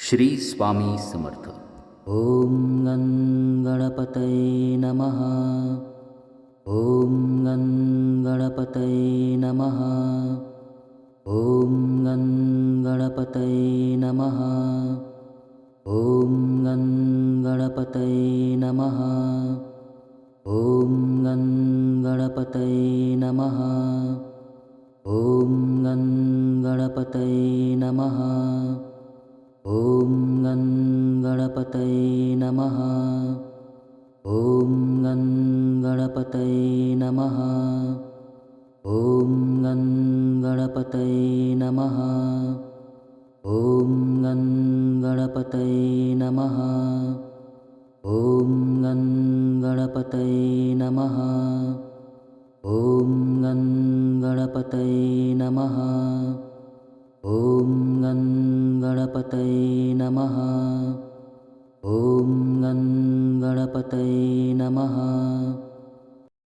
श्री स्वामी समर्थ. ॐ गं गणपतये नमः. ॐ गं गणपतये नमः. ॐ गं गणपतये नमः. ॐ गं गणपतये नमः. ॐ गं गणपतये नमः. ॐ गं गणपतये नमः. ॐ गं गणपतये नमः. ॐ गं गणपतये नमः. ॐ गं गणपतये नमः. ॐ गं गणपतये नमः. ॐ गं गणपतये नमः. ॐ गं गणपतये नमः. ॐ गं गणपतये नमः. ॐ गं गणपतये नमः.